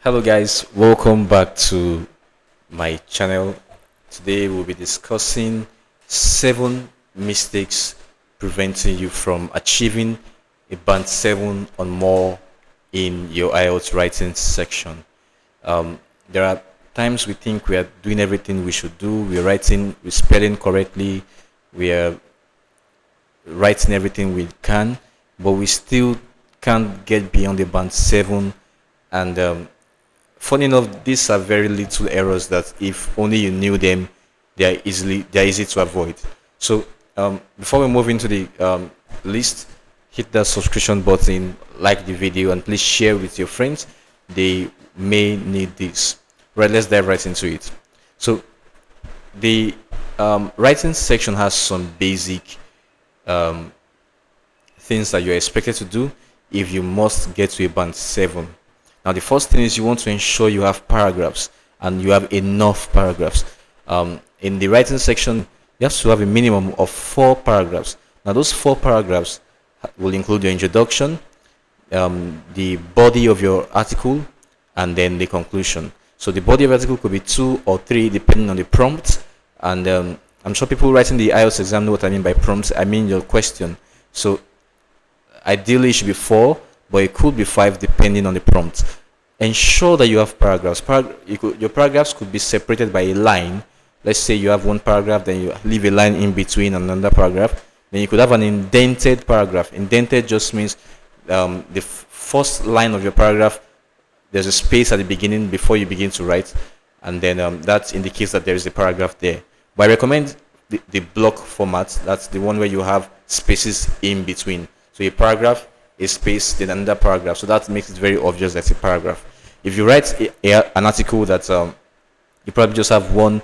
Hello guys, welcome back to my channel. Today we'll be discussing 7 mistakes preventing you from achieving a band 7 or more in your IELTS writing section. There are times we think we are doing everything we should do, we're spelling correctly, we are writing everything we can, but we still can't get beyond the band 7. And funny enough, these are very little errors that if only you knew them, they're easy to avoid. So before we move into the list, hit that subscription button, like the video, and please share with your friends. They may need this. Right, let's dive right into it. So the writing section has some basic things that you're expected to do if you must get to a band 7. Now, the first thing is you want to ensure you have paragraphs and you have enough paragraphs. In the writing section, you have to have a minimum of 4 paragraphs. Now, those 4 paragraphs will include your introduction, the body of your article, and then the conclusion. So the body of the article could be 2 or 3 depending on the prompt. And I'm sure people writing the IELTS exam know what I mean by prompts. I mean your question. So ideally it should be 4, but it could be 5 depending on the prompt. Ensure that you have paragraphs. Your paragraphs could be separated by a line. Let's say you have one paragraph, then you leave a line in between another paragraph. Then you could have an indented paragraph. Indented just means the first line of your paragraph, there's a space at the beginning before you begin to write, and then that indicates that there is a paragraph there. But I recommend the block format. That's the one where you have spaces in between. So a paragraph, a space, then another paragraph. So that makes it very obvious that's a paragraph. If you write an article that you probably just have one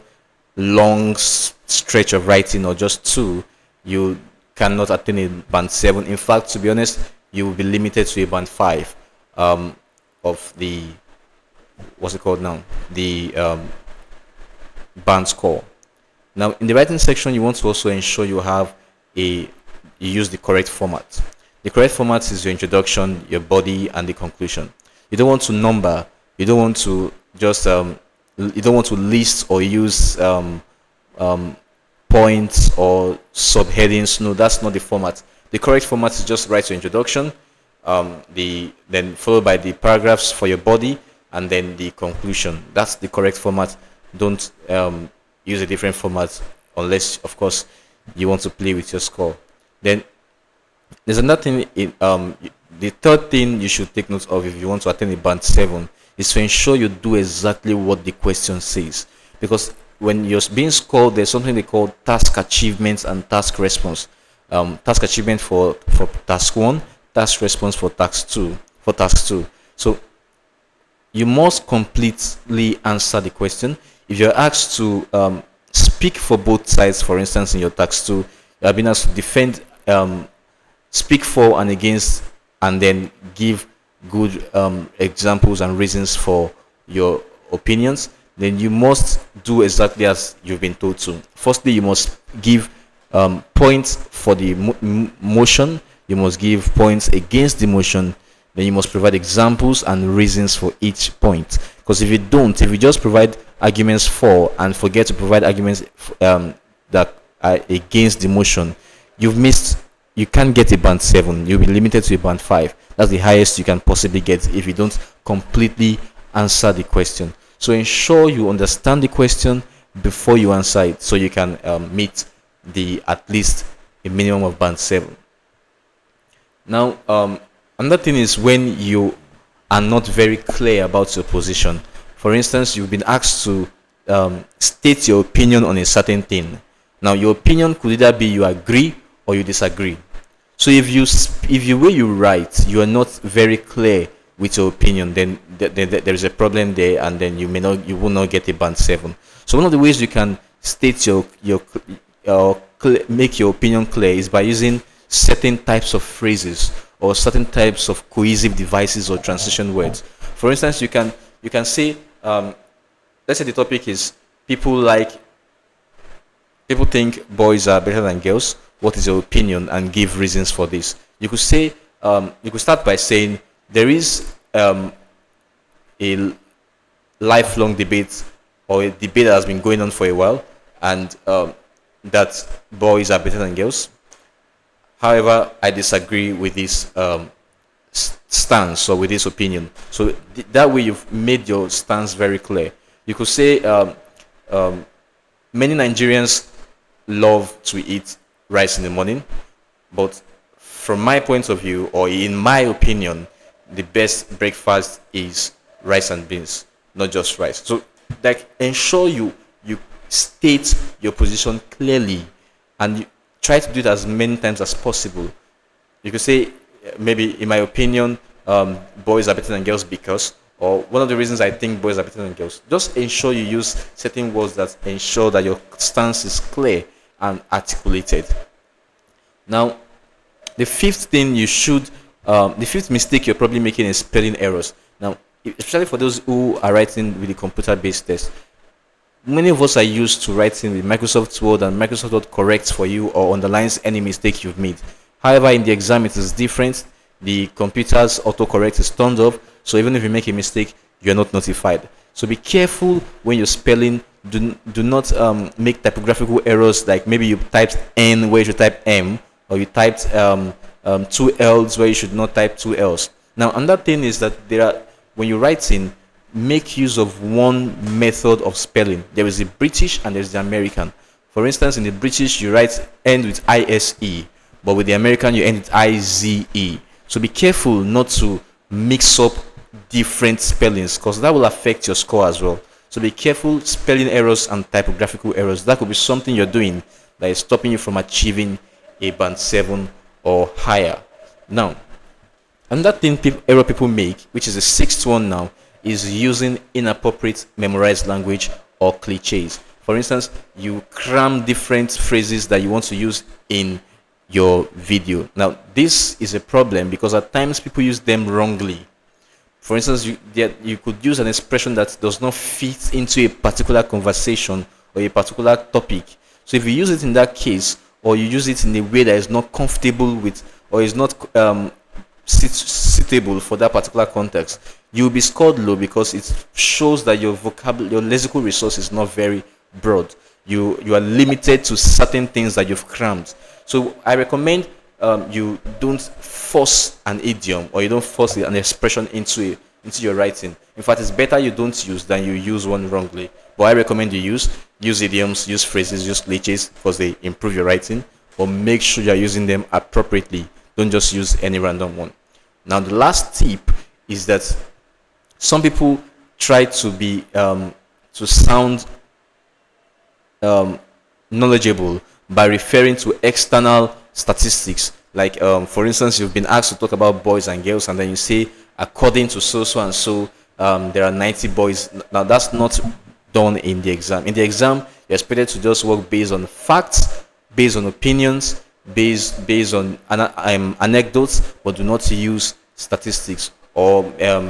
long stretch of writing or just 2, you cannot attain a band 7. In fact, to be honest, you will be limited to a band 5 of the, what's it called now? The band score. Now, in the writing section, you want to also ensure you use the correct format. The correct format is your introduction, your body, and the conclusion. You don't want to number. You don't want to just you don't want to list or use points or subheadings. No, that's not the format. The correct format is just write your introduction, then followed by the paragraphs for your body, and then the conclusion. That's the correct format. Don't use a different format unless, of course, you want to play with your score. Then there's another thing. The third thing you should take note of if you want to attain a band 7 is to ensure you do exactly what the question says. Because when you're being scored, there's something they call task achievements and task response. Task achievement for task 1, task response for task 2. So you must completely answer the question. If you're asked to speak for both sides, for instance, in your task 2, you have been asked to defend, speak for and against, and then give good examples and reasons for your opinions, then you must do exactly as you've been told to. Firstly, you must give points for the motion. You must give points against the motion. Then you must provide examples and reasons for each point. Because if you just provide arguments for and forget to provide arguments that are against the motion, you can't get a band 7. You'll be limited to a band 5. That's the highest you can possibly get if you don't completely answer the question. So ensure you understand the question before you answer it, so you can meet at least a minimum of band 7. Now, another thing is when you are not very clear about your position. For instance, you've been asked to state your opinion on a certain thing. Now, your opinion could either be you agree or you disagree. So if you way you write, you are not very clear with your opinion, then there is a problem there, and then you will not get a band 7. So one of the ways you can state make your opinion clear is by using certain types of phrases or certain types of cohesive devices or transition words. For instance, you can say, let's say the topic is people think boys are better than girls. What is your opinion? And give reasons for this. You could start by saying there is a lifelong debate, or a debate that has been going on for a while, and that boys are better than girls. However, I disagree with this stance, or with this opinion. So that way, you've made your stance very clear. You could say many Nigerians love to eat rice in the morning, but from my point of view, or in my opinion, the best breakfast is rice and beans, not just rice. So, like, ensure you state your position clearly, and you try to do it as many times as possible. You could say, maybe, in my opinion, boys are better than girls because, or one of the reasons I think boys are better than girls. Just ensure you use certain words that ensure that your stance is clear and articulated. Now, the fifth thing you should, the fifth mistake you're probably making is spelling errors. Now, especially for those who are writing with the computer-based test, many of us are used to writing with Microsoft Word, and Microsoft Word corrects for you or underlines any mistake you've made. However, in the exam, it is different. The computer's autocorrect is turned off, so even if you make a mistake, you're not notified. So be careful when you're spelling. Do not make typographical errors, like maybe you typed N where you should type M, or you typed two L's where you should not type two L's. Now, another thing is that when you're writing, make use of one method of spelling. There is the British and there's the American. For instance, in the British, you end with ISE, but with the American, you end with IZE. So be careful not to mix up different spellings, because that will affect your score as well. So be careful spelling errors and typographical errors. That could be something you're doing that is stopping you from achieving a band 7 or higher. Now, another thing error people make, which is the sixth one now, is using inappropriate memorized language or cliches. For instance, you cram different phrases that you want to use in your video. Now, this is a problem because at times people use them wrongly. For instance, you could use an expression that does not fit into a particular conversation or a particular topic. So if you use it in that case, or you use it in a way that is not comfortable with, or is not suitable for that particular context, you will be scored low, because it shows that your lexical resource is not very broad. You are limited to certain things that you've crammed. So I recommend you don't force an idiom, or you don't force an expression into your writing. In fact, it's better you don't use than you use one wrongly. But I recommend you use idioms, use phrases, use cliches, because they improve your writing. But make sure you're using them appropriately. Don't just use any random one. Now, the last tip is that some people try to be to sound knowledgeable by referring to external statistics. Like, for instance, you've been asked to talk about boys and girls, and then you say, according to so and so, there are 90 boys. Now, that's not done in the exam. In the exam, you're expected to just work based on facts, based on opinions, based on anecdotes, but do not use statistics or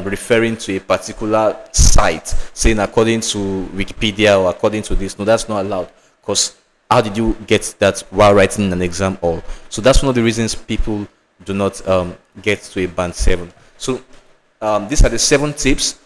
referring to a particular site, saying according to Wikipedia or according to this. No, that's not allowed, because how did you get that while writing an exam hall? So that's one of the reasons people do not get to a band 7. So these are the 7 tips,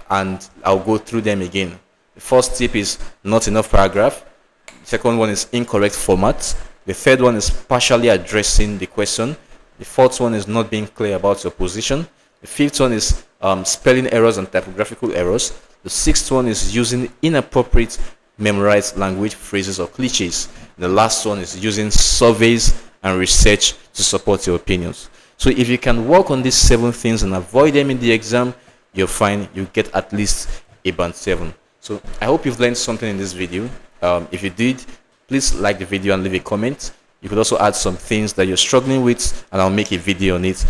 and I'll go through them again. The first tip is not enough paragraph. The second one is incorrect format. The third one is partially addressing the question. The fourth one is not being clear about your position. The fifth one is spelling errors and typographical errors. The sixth one is using inappropriate memorized language, phrases, or cliches. The last one is using surveys and research to support your opinions. So if you can work on these 7 things and avoid them in the exam, you're fine. You get at least a band 7. So I hope you've learned something in this video. If you did, please like the video and leave a comment. You could also add some things that you're struggling with, and I'll make a video on it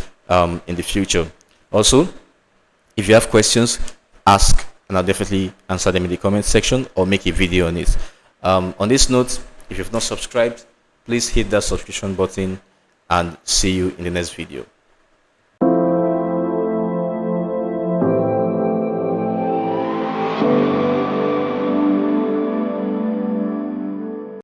in the future. Also, if you have questions, ask, and I'll definitely answer them in the comment section or make a video on it. On this note, if you've not subscribed, please hit that subscription button, and see you in the next video.